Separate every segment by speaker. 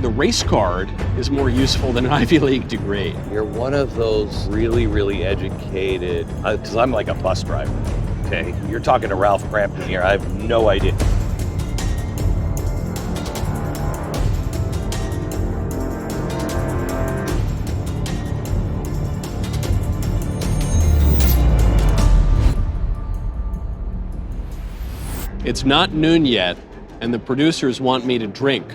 Speaker 1: the race card is more useful than an Ivy League degree.
Speaker 2: You're one of those really, really educated, because I'm like a bus driver, okay? You're talking to Ralph Crampton here. I have no idea.
Speaker 1: It's not noon yet, and the producers want me to drink.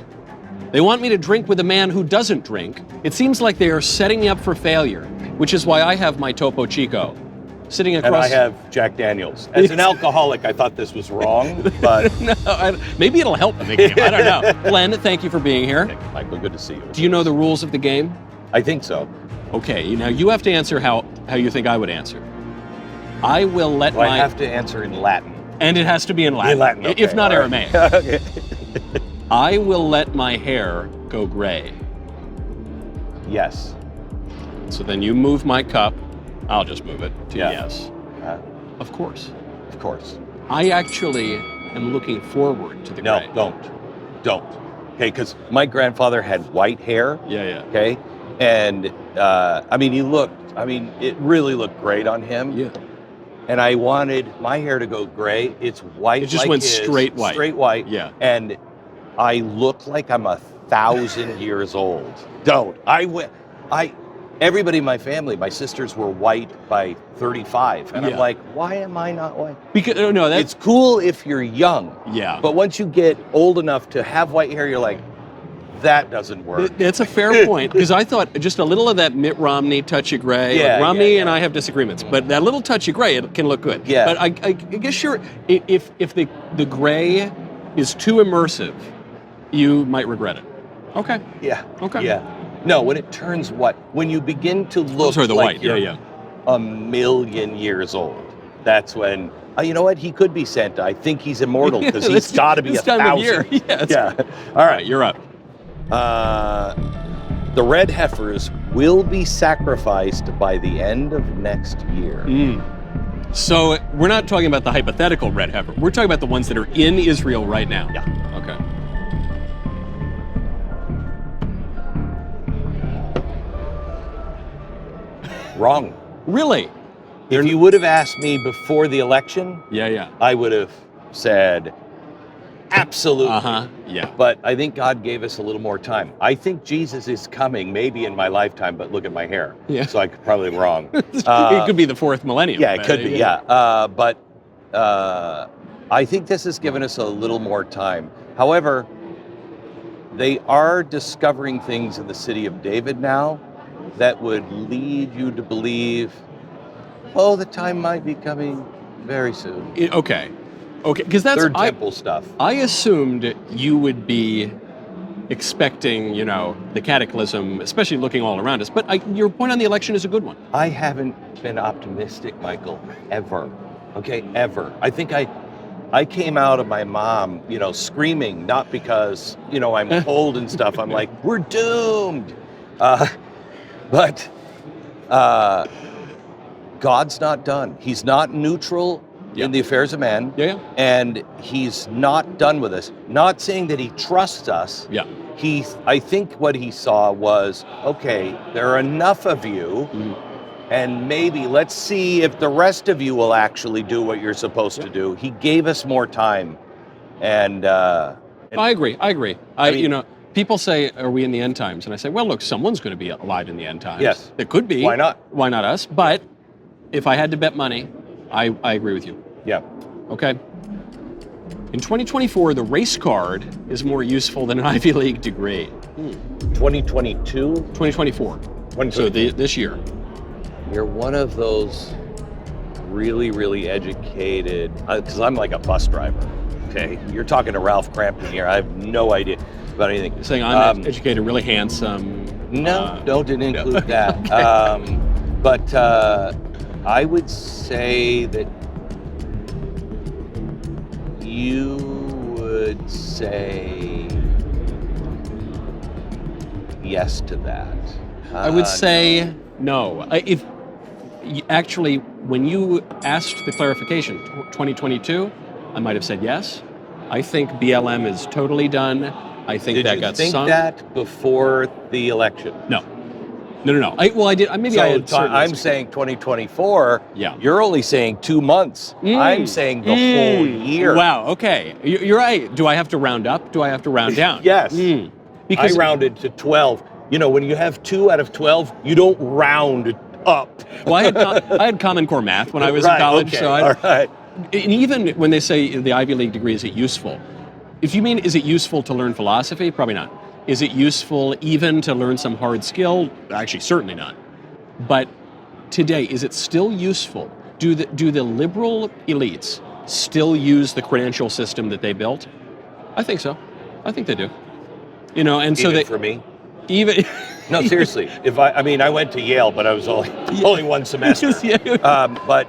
Speaker 1: They want me to drink with a man who doesn't drink. It seems like they are setting me up for failure, which is why I have my Topo Chico sitting across.
Speaker 2: And I have Jack Daniels. As an alcoholic, I thought this was wrong, but
Speaker 1: no, maybe it'll help in the game. I don't know. Glenn, thank you for being here.
Speaker 2: Michael, good to see you.
Speaker 1: Do you know the rules of the game?
Speaker 2: I think so.
Speaker 1: Okay, now you have to answer how you think I would answer. I will let
Speaker 2: I have to answer in Latin.
Speaker 1: And it has to be in Latin.
Speaker 2: In Latin, okay,
Speaker 1: if not
Speaker 2: right.
Speaker 1: Aramaic.
Speaker 2: Okay.
Speaker 1: I will let my hair go gray.
Speaker 2: Yes.
Speaker 1: So then you move my cup. I'll just move it to
Speaker 2: Yeah.
Speaker 1: yes. Of course.
Speaker 2: Of course.
Speaker 1: I actually am looking forward to the
Speaker 2: No,
Speaker 1: gray.
Speaker 2: don't. Okay, because my grandfather had white hair.
Speaker 1: Yeah.
Speaker 2: Okay, and it really looked great on him.
Speaker 1: Yeah.
Speaker 2: And I wanted my hair to go gray. It's white.
Speaker 1: It just
Speaker 2: like
Speaker 1: went
Speaker 2: his,
Speaker 1: straight white.
Speaker 2: Straight white.
Speaker 1: Yeah.
Speaker 2: And I look like I'm 1,000 years old. Everybody in my family, my sisters were white by 35. And
Speaker 1: Yeah.
Speaker 2: I'm like, why am I not white?
Speaker 1: Because
Speaker 2: It's cool if you're young.
Speaker 1: Yeah.
Speaker 2: But once you get old enough to have white hair, you're like, that doesn't work.
Speaker 1: That's a fair point, because I thought just a little of that Mitt Romney touch of gray.
Speaker 2: Yeah,
Speaker 1: like Romney
Speaker 2: yeah.
Speaker 1: and I have disagreements, but that little touch of gray, it can look good.
Speaker 2: Yeah.
Speaker 1: But I guess if the gray is too immersive, you might regret it. Okay.
Speaker 2: Yeah.
Speaker 1: Okay.
Speaker 2: Yeah. No, when it turns white, when you begin to look
Speaker 1: the
Speaker 2: like
Speaker 1: white.
Speaker 2: you're
Speaker 1: Yeah.
Speaker 2: 1,000,000 years old, that's when, you know what? He could be Santa. I think he's immortal because he's got to be
Speaker 1: this time of
Speaker 2: 1,000.
Speaker 1: year.
Speaker 2: Yeah.
Speaker 1: All right, you're up.
Speaker 2: The red heifers will be sacrificed by the end of next year.
Speaker 1: So we're not talking about the hypothetical red heifer. We're talking about the ones that are in Israel right now.
Speaker 2: Yeah.
Speaker 1: Okay.
Speaker 2: Wrong.
Speaker 1: Really?
Speaker 2: If you would have asked me before the election,
Speaker 1: Yeah.
Speaker 2: I would have said absolutely.
Speaker 1: Yeah.
Speaker 2: But I think God gave us a little more time. I think Jesus is coming, maybe in my lifetime, but look at my hair.
Speaker 1: Yeah.
Speaker 2: So I could probably be wrong.
Speaker 1: It could be the fourth millennium.
Speaker 2: Yeah, it could be, yeah. But I think this has given us a little more time. However, they are discovering things in the city of David now that would lead you to believe, the time might be coming very soon.
Speaker 1: Okay, because that's
Speaker 2: Third temple stuff.
Speaker 1: I assumed you would be expecting, the cataclysm, especially looking all around us. But your point on the election is a good one.
Speaker 2: I haven't been optimistic, Michael, ever. Okay, ever. I think I came out of my mom, screaming, not because, I'm old and stuff. I'm like, we're doomed. But God's not done. He's not neutral in the affairs of man.
Speaker 1: Yeah.
Speaker 2: And he's not done with us. Not saying that he trusts us.
Speaker 1: Yeah.
Speaker 2: I think what he saw was, okay, there are enough of you, and maybe let's see if the rest of you will actually do what you're supposed to do. He gave us more time. And
Speaker 1: I agree. People say, are we in the end times? And I say, well, look, someone's going to be alive in the end times.
Speaker 2: Yes.
Speaker 1: It could be.
Speaker 2: Why not?
Speaker 1: Why not us? But if I had to bet money, I agree with you.
Speaker 2: Yeah.
Speaker 1: Okay. In 2024, the race card is more useful than an Ivy League degree.
Speaker 2: 2022?
Speaker 1: 2024. So this year.
Speaker 2: You're one of those really, really educated, because I'm like a bus driver, okay? You're talking to Ralph Crampton here. I have no idea about anything.
Speaker 1: Saying I'm educated, really handsome.
Speaker 2: No, didn't include that.
Speaker 1: Okay.
Speaker 2: But I would say that you would say yes to that.
Speaker 1: I would say no. If actually, when you asked the clarification, 2022, I might have said yes. I think BLM is totally done. I think
Speaker 2: Did
Speaker 1: that
Speaker 2: you
Speaker 1: got
Speaker 2: think
Speaker 1: sunk.
Speaker 2: that before the election?
Speaker 1: No. I did. Maybe
Speaker 2: So
Speaker 1: I had. certain
Speaker 2: I'm
Speaker 1: expectations.
Speaker 2: saying 2024.
Speaker 1: Yeah.
Speaker 2: You're only saying 2 months. I'm saying the whole year.
Speaker 1: Wow. Okay. You're right. Do I have to round up? Do I have to round down?
Speaker 2: Yes.
Speaker 1: Because
Speaker 2: I rounded to 12. You know, when you have 2 out of 12, you don't round up.
Speaker 1: well, I had Common Core math when I was in
Speaker 2: Right,
Speaker 1: college.
Speaker 2: okay,
Speaker 1: So
Speaker 2: all right.
Speaker 1: and even when they say the Ivy League degree, is it useful? If you mean, is it useful to learn philosophy? Probably not. Is it useful even to learn some hard skill? Actually, certainly not. But today, is it still useful? Do the liberal elites still use the credential system that they built? I think so. I think they do. You know, and so
Speaker 2: Even
Speaker 1: they
Speaker 2: for me.
Speaker 1: even
Speaker 2: No, seriously. I mean, I went to Yale, but I was only one semester.
Speaker 1: Yeah.
Speaker 2: But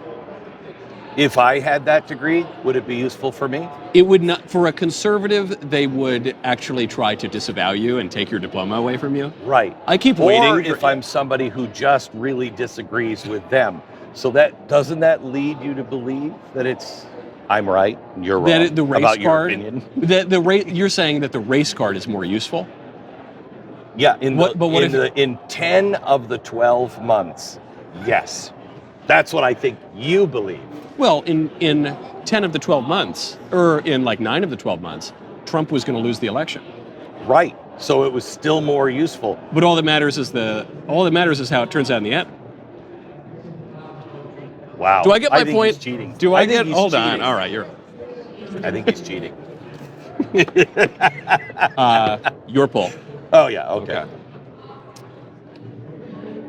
Speaker 2: if I had that degree, would it be useful for me?
Speaker 1: It would not, for a conservative, they would actually try to disavow you and take your diploma away from you.
Speaker 2: Right.
Speaker 1: I keep
Speaker 2: Or
Speaker 1: waiting.
Speaker 2: if I'm somebody who just really disagrees with them. So doesn't that lead you to believe that I'm right and you're wrong
Speaker 1: that the race
Speaker 2: about your
Speaker 1: card,
Speaker 2: opinion?
Speaker 1: You're saying that the race card is more useful?
Speaker 2: Yeah, in 10 of the 12 months, yes. That's what I think you believe.
Speaker 1: Well, in 10 of the 12 months, or in like 9 of the 12 months, Trump was going to lose the election.
Speaker 2: Right. So it was still more useful.
Speaker 1: But all that matters is how it turns out in the end.
Speaker 2: Wow.
Speaker 1: Do I get my
Speaker 2: think
Speaker 1: point?
Speaker 2: He's cheating.
Speaker 1: Do I get?
Speaker 2: He's
Speaker 1: Hold on.
Speaker 2: cheating.
Speaker 1: All right, you're.
Speaker 2: I think he's cheating.
Speaker 1: Your poll.
Speaker 2: Oh yeah. Okay.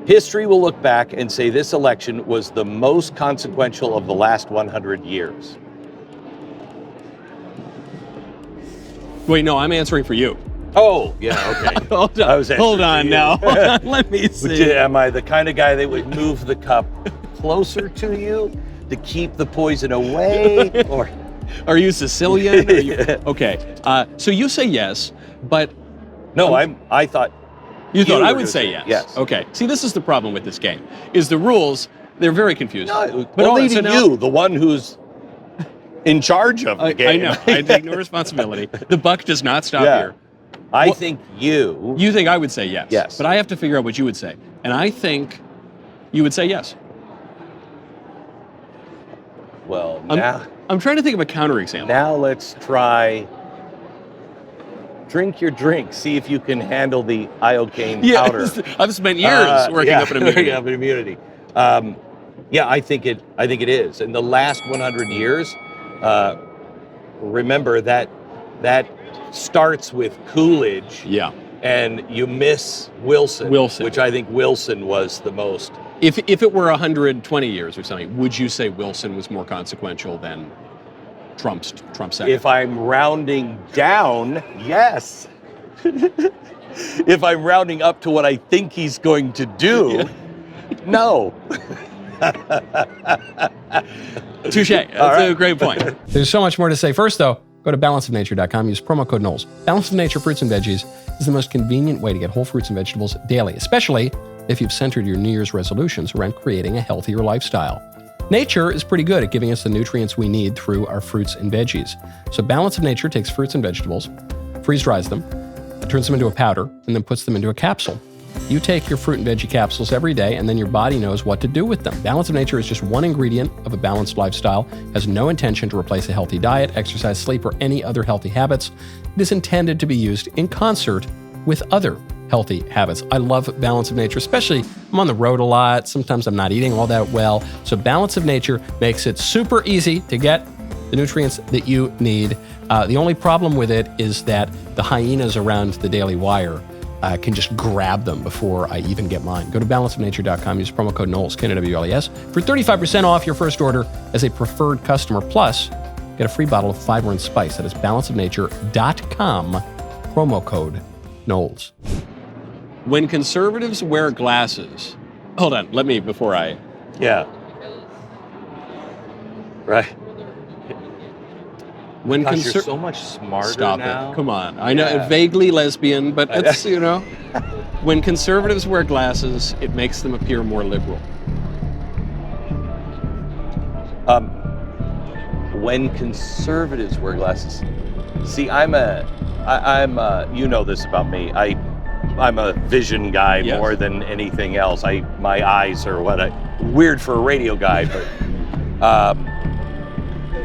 Speaker 2: History will look back and say this election was the most consequential of the last 100 years.
Speaker 1: Wait, no, I'm answering for you.
Speaker 2: Oh, yeah, okay.
Speaker 1: Hold on.
Speaker 2: I was answering
Speaker 1: Hold on
Speaker 2: for you.
Speaker 1: now. Hold on. Let me see.
Speaker 2: Am I the kind of guy that would move the cup closer to you to keep the poison away? Or
Speaker 1: Are you Sicilian? Are you... Okay. So you say yes, but
Speaker 2: no, I thought
Speaker 1: you thought
Speaker 2: were
Speaker 1: I
Speaker 2: gonna
Speaker 1: would say yes.
Speaker 2: Yes.
Speaker 1: Okay. See, this is the problem with this game. Is the rules, they're very confusing.
Speaker 2: No,
Speaker 1: But
Speaker 2: only
Speaker 1: so
Speaker 2: to
Speaker 1: now-
Speaker 2: you, the one who's in charge of the game.
Speaker 1: I know. I take no responsibility. The buck does not stop
Speaker 2: Yeah.
Speaker 1: here.
Speaker 2: I think you.
Speaker 1: You think I would say yes.
Speaker 2: Yes.
Speaker 1: But I have to figure out what you would say. And I think you would say yes.
Speaker 2: Well,
Speaker 1: I'm trying to think of a counterexample.
Speaker 2: now let's try. Drink your drink. See if you can handle the iocane powder.
Speaker 1: I've spent years working up an immunity.
Speaker 2: Working up an immunity. Yeah, I think it is. In the last 100 years, remember that starts with Coolidge.
Speaker 1: Yeah.
Speaker 2: And you miss Wilson. Which I think Wilson was the most.
Speaker 1: If it were 120 years or something, would you say Wilson was more consequential than Trump's second?
Speaker 2: If I'm rounding down, yes. If I'm rounding up to what I think he's going to do, no.
Speaker 1: Touche. That's a great point. There's so much more to say. First, though, go to balanceofnature.com. Use promo code Knowles. Balance of Nature fruits and veggies is the most convenient way to get whole fruits and vegetables daily, especially if you've centered your New Year's resolutions around creating a healthier lifestyle. Nature is pretty good at giving us the nutrients we need through our fruits and veggies. So Balance of Nature takes fruits and vegetables, freeze-dries them, turns them into a powder, and then puts them into a capsule. You take your fruit and veggie capsules every day, and then your body knows what to do with them. Balance of Nature is just one ingredient of a balanced lifestyle, has no intention to replace a healthy diet, exercise, sleep, or any other healthy habits. It is intended to be used in concert with other healthy habits. I love Balance of Nature, especially I'm on the road a lot. Sometimes I'm not eating all that well. So Balance of Nature makes it super easy to get the nutrients that you need. The only problem with it is that the hyenas around the Daily Wire can just grab them before I even get mine. Go to balanceofnature.com, use promo code Knowles, KNWLES, for 35% off your first order as a preferred customer. Plus, get a free bottle of fiber and spice. That is balanceofnature.com, promo code Knowles. When conservatives wear glasses, hold on, before I.
Speaker 2: Yeah. Right.
Speaker 1: When
Speaker 2: Gosh, you're so much smarter
Speaker 1: Stop
Speaker 2: now.
Speaker 1: it. Come on. I know, vaguely lesbian, but it's, when conservatives wear glasses, it makes them appear more liberal.
Speaker 2: When conservatives wear glasses, See, I'm you know this about me. I'm a vision guy
Speaker 1: Yes.
Speaker 2: more than anything else. My eyes are weird for a radio guy, but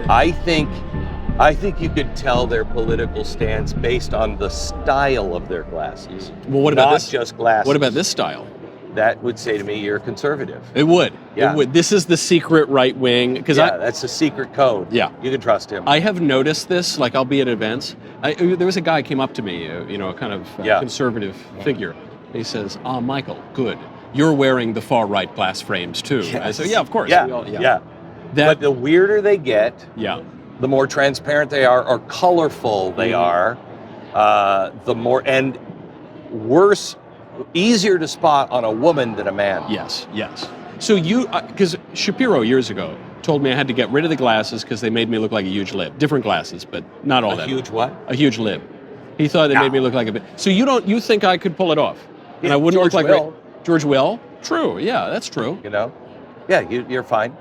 Speaker 2: I think you could tell their political stance based on the style of their glasses.
Speaker 1: Well, what about
Speaker 2: Not
Speaker 1: this?
Speaker 2: just glasses.
Speaker 1: What about this style?
Speaker 2: That would say to me you're conservative.
Speaker 1: It would.
Speaker 2: Yeah.
Speaker 1: It would. This is the secret right wing. Because
Speaker 2: that's a secret code.
Speaker 1: Yeah.
Speaker 2: You can trust him.
Speaker 1: I have noticed this, like I'll be at events. There was a guy came up to me, a kind of conservative figure. He says, Michael, good. You're wearing the far right glass frames too.
Speaker 2: Yes.
Speaker 1: I said, yeah, of course.
Speaker 2: Yeah. But the weirder they get, the more transparent they are or colorful they are, the more, and worse, easier to spot on a woman than a man.
Speaker 1: Yes. So because Shapiro years ago told me I had to get rid of the glasses because they made me look like a huge lib. Different glasses, but not all that.
Speaker 2: A huge what?
Speaker 1: A huge lib. He thought it made me look like a bit. So you think I could pull it off? And I wouldn't
Speaker 2: George
Speaker 1: look like
Speaker 2: will.
Speaker 1: George will? True, yeah, that's true.
Speaker 2: You know? Yeah, you're fine.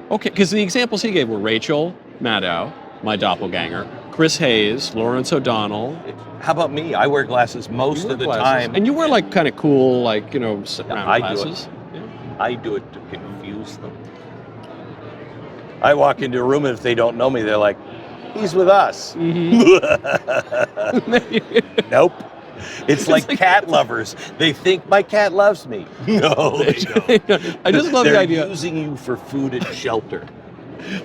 Speaker 1: Okay, because the examples he gave were Rachel Maddow, my doppelganger, Chris Hayes, Lawrence O'Donnell.
Speaker 2: How about me? I wear glasses most of the time.
Speaker 1: And you wear like kind of cool, like, sit-around glasses.
Speaker 2: I do it to confuse them. I walk into a room and if they don't know me, they're like, he's with us.
Speaker 1: Mm-hmm.
Speaker 2: Nope. It's like cat lovers. They think my cat loves me. No, they don't.
Speaker 1: I just love the idea.
Speaker 2: They're using you for food and shelter.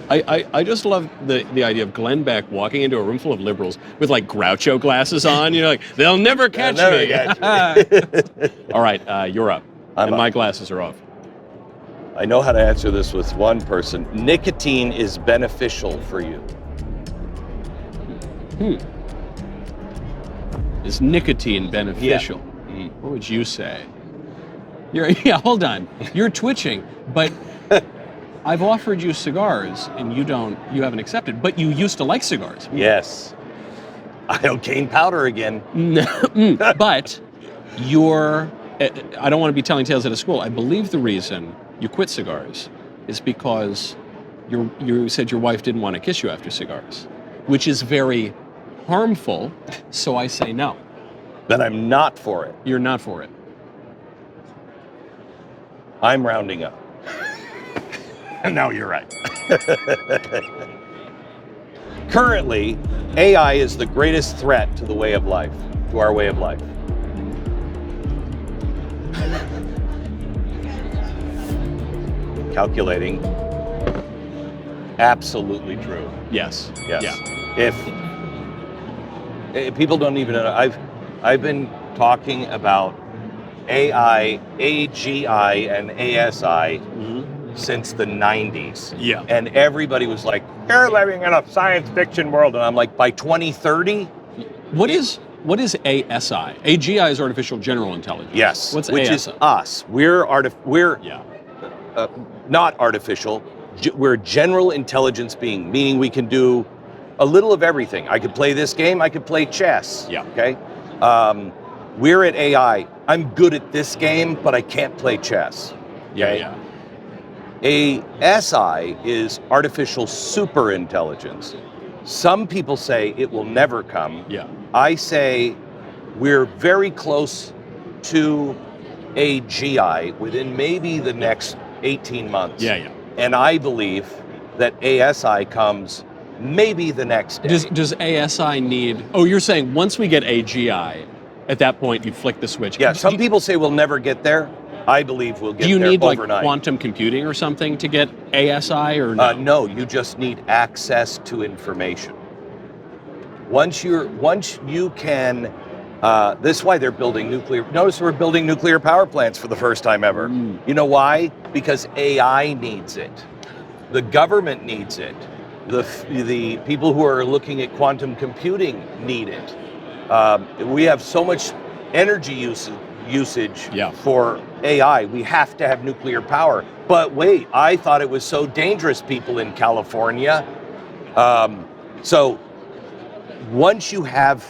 Speaker 1: I just love the idea of Glenn Beck walking into a room full of liberals with like Groucho glasses on. Like, they'll never catch me. All right, you're up. And my glasses are off.
Speaker 2: I know how to answer this with one person. Nicotine is beneficial for you.
Speaker 1: Is nicotine beneficial?
Speaker 2: Yeah.
Speaker 1: What would you say? Hold on. You're twitching, but I've offered you cigars and you haven't accepted, but you used to like cigars.
Speaker 2: Yes. I don't gain powder again.
Speaker 1: But I don't want to be telling tales out of school. I believe the reason you quit cigars is because you said your wife didn't want to kiss you after cigars, which is very harmful, so I say no.
Speaker 2: Then I'm not for it.
Speaker 1: You're not for it.
Speaker 2: I'm rounding up. No, you're right. Currently, AI is the greatest threat to our way of life. Calculating. Absolutely true.
Speaker 1: Yes.
Speaker 2: Yeah. If people don't even know, I've been talking about AI, AGI, and ASI since the 90s.
Speaker 1: Yeah.
Speaker 2: And everybody was like, you're living in a science fiction world. And I'm like, by 2030?
Speaker 1: What is ASI? AGI is artificial general intelligence.
Speaker 2: Yes.
Speaker 1: What's
Speaker 2: which
Speaker 1: ASI?
Speaker 2: Is us. We're not artificial. We're a general intelligence being, meaning we can do a little of everything. I could play this game. I could play chess.
Speaker 1: Yeah.
Speaker 2: Okay. We're at AI. I'm good at this game, but I can't play chess. Okay?
Speaker 1: Yeah.
Speaker 2: ASI is artificial superintelligence. Some people say it will never come.
Speaker 1: Yeah.
Speaker 2: I say we're very close to AGI within maybe the next 18 months.
Speaker 1: Yeah.
Speaker 2: And I believe that ASI comes maybe the next day.
Speaker 1: Does ASI need... Oh, you're saying once we get AGI, at that point you flick the switch.
Speaker 2: Yeah, some people say we'll never get there. I believe we'll get there overnight.
Speaker 1: Do you need like quantum computing or something to get ASI or no?
Speaker 2: No, you just need access to information. Once you can, this is why they're building nuclear. Notice we're building nuclear power plants for the first time ever. You know why? Because AI needs it. The government needs it. The people who are looking at quantum computing need it. We have so much energy usage for AI. We have to have nuclear power. But wait, I thought it was so dangerous, people in California. So once you have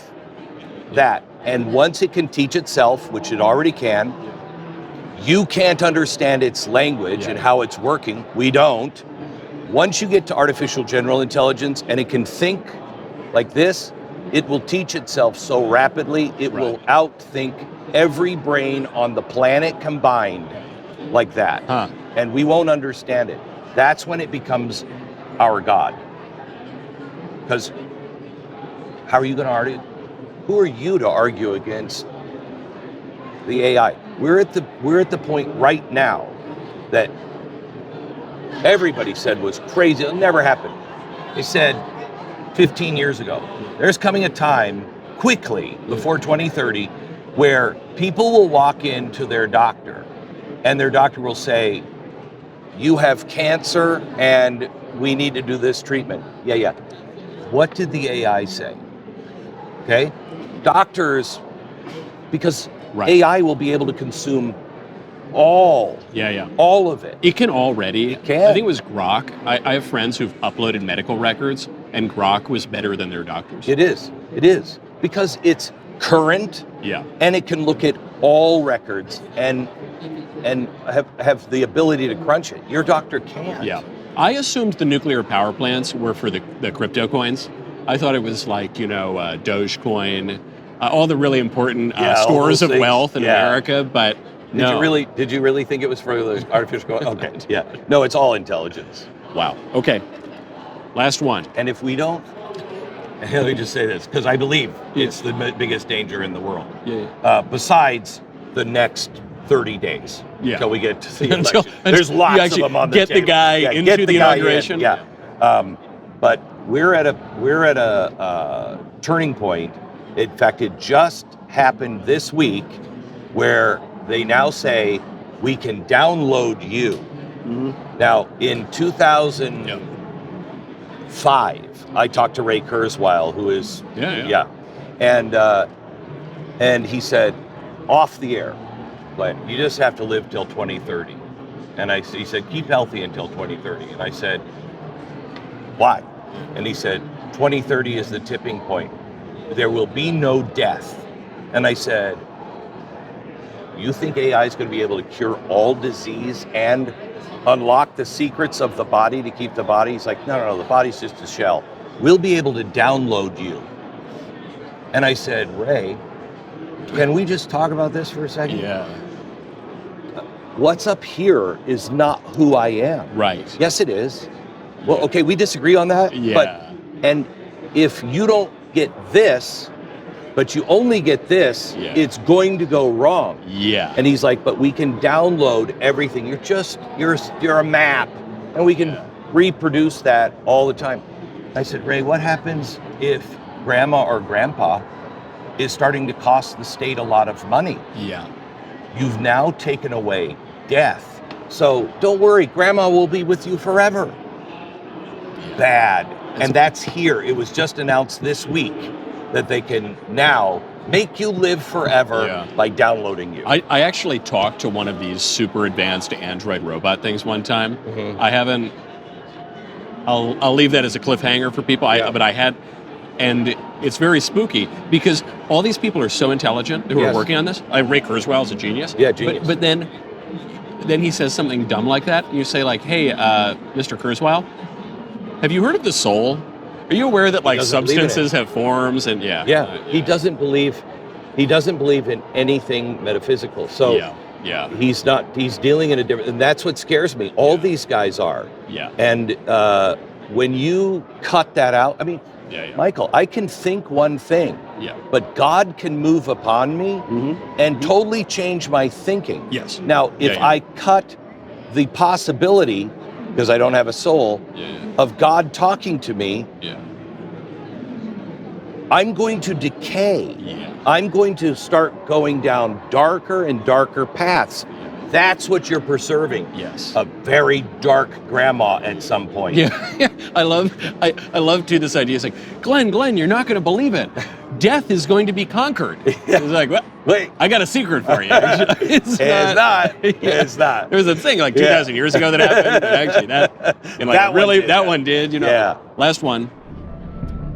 Speaker 2: that, and once it can teach itself, which it already can, you can't understand its language and how it's working. We don't. Once you get to artificial general intelligence and it can think like this, it will teach itself so rapidly, it will outthink every brain on the planet combined like that. And we won't understand it. That's when it becomes our God. Because how are you going to argue? Who are you to argue against the AI? We're at the point right now that everybody said was crazy. It'll never happen. They said 15 years ago, there's coming a time quickly before 2030 where people will walk into their doctor and their doctor will say, you have cancer and we need to do this treatment. Yeah. What did the AI say? Okay? Doctors, because AI will be able to consume all of it.
Speaker 1: It can already.
Speaker 2: It can.
Speaker 1: I think it was Grok. I have friends who've uploaded medical records, and Grok was better than their doctors.
Speaker 2: It is. Because it's current, and it can look at all records and have the ability to crunch it. Your doctor can't.
Speaker 1: Yeah. I assumed the nuclear power plants were for the crypto coins. I thought it was like, Dogecoin, all the really important stores of wealth in America, but no.
Speaker 2: Did you really think it was for the artificial? Okay, yeah. No, it's all intelligence.
Speaker 1: Wow. Okay. Last one.
Speaker 2: And if we don't, let me just say this, because I believe it's the biggest danger in the world. Besides the next 30 days until we get to the election. There's lots of them on the
Speaker 1: table. Get the guy into the inauguration.
Speaker 2: But we're at a turning point. In fact, it just happened this week where they now say we can download you. Mm-hmm. Now, in 2005, I talked to Ray Kurzweil, who is and he said, off the air, Glenn, you just have to live till 2030. And he said, keep healthy until 2030. And I said, why? And he said, 2030 is the tipping point. There will be no death. And I said, you think AI is going to be able to cure all disease and unlock the secrets of the body to keep the body? He's like, no, the body's just a shell. We'll be able to download you. And I said, Ray, can we just talk about this for a second?
Speaker 1: Yeah.
Speaker 2: What's up here is not who I am.
Speaker 1: Right.
Speaker 2: Yes, it is. Well, okay, we disagree on that.
Speaker 1: Yeah.
Speaker 2: And if you don't get this, but you only get this, it's going to go wrong.
Speaker 1: Yeah.
Speaker 2: And he's like, but we can download everything. You're a map, and we can reproduce that all the time. I said, Ray, what happens if grandma or grandpa is starting to cost the state a lot of money?
Speaker 1: Yeah.
Speaker 2: You've now taken away death. So don't worry, grandma will be with you forever. Yeah. Bad. And that's here. It was just announced this week that they can now make you live forever by downloading you.
Speaker 1: I actually talked to one of these super advanced Android robot things one time. Mm-hmm. I haven't, I'll leave that as a cliffhanger for people, but I had, and it's very spooky because all these people are so intelligent who are working on this. Ray Kurzweil is a genius.
Speaker 2: Yeah, genius.
Speaker 1: But then he says something dumb like that, and you say like, hey, Mr. Kurzweil, have you heard of the soul? Are you aware that like substances have forms and
Speaker 2: he doesn't believe in anything metaphysical. So he's dealing in a different, and that's what scares me. All these guys are.
Speaker 1: Yeah.
Speaker 2: And when you cut that out, I mean, Michael, I can think one thing, but God can move upon me and totally change my thinking.
Speaker 1: Yes.
Speaker 2: Now, if I cut the possibility, because I don't have a soul, of God talking to me, I'm going to decay. I'm going to start going down darker and darker paths. That's what you're preserving.
Speaker 1: Yes.
Speaker 2: A very dark grandma at some point.
Speaker 1: Yeah. I love too this idea. It's like, Glenn, you're not going to believe it. Death is going to be conquered. It's like, well, wait, I got a secret for you. It's not. There was a thing like 2,000 years ago that happened. Actually, that one did. Last one.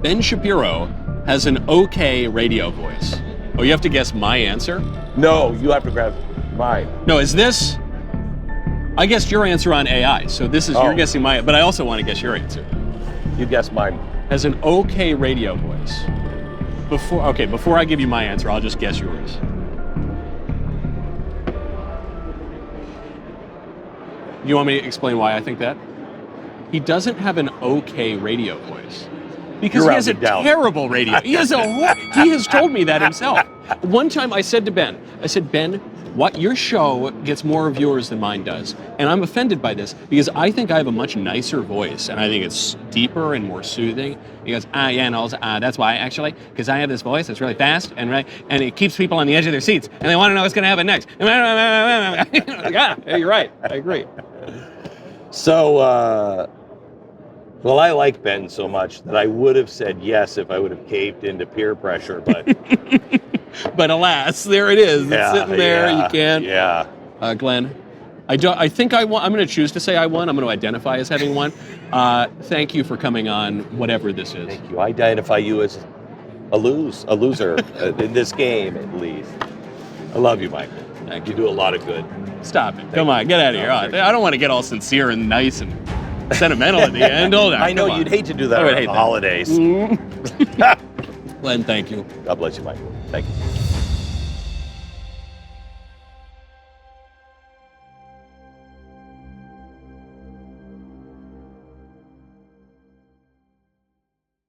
Speaker 1: Ben Shapiro has an okay radio voice. Oh, you have to guess my answer?
Speaker 2: No, you have to grab mine.
Speaker 1: No, is this? I guessed your answer on AI, so this is you're guessing mine, but I also want to guess your answer.
Speaker 2: You guess mine.
Speaker 1: Has an okay radio voice. Before I give you my answer, I'll just guess yours. You want me to explain why I think that? He doesn't have an okay radio voice. Because he has a terrible radio. He has told me that himself. One time I said to Ben, Ben, your show gets more viewers than mine does. And I'm offended by this because I think I have a much nicer voice and I think it's deeper and more soothing. He goes, Knowles, that's why actually, because I have this voice that's really fast and it keeps people on the edge of their seats and they want to know what's going to happen next. Yeah, you're right. I agree.
Speaker 2: So, well, I like Ben so much that I would have said yes if I would have caved into peer pressure, but
Speaker 1: but alas, there it is. It's sitting there. You can't.
Speaker 2: Yeah.
Speaker 1: Glenn, I think I won. I'm going to choose to say I won. I'm going to identify as having won. Thank you for coming on, whatever this is.
Speaker 2: Thank you. I identify you as a loser in this game, at least. I love you, Michael.
Speaker 1: Thank
Speaker 2: you. You do a lot of good.
Speaker 1: Stop it. Come on, get out of here. I don't want to get all sincere and nice and sentimental at the end. Hold on.
Speaker 2: I know you'd hate to do that around the holidays.
Speaker 1: Glenn, thank you.
Speaker 2: God bless you, Michael. Thank you.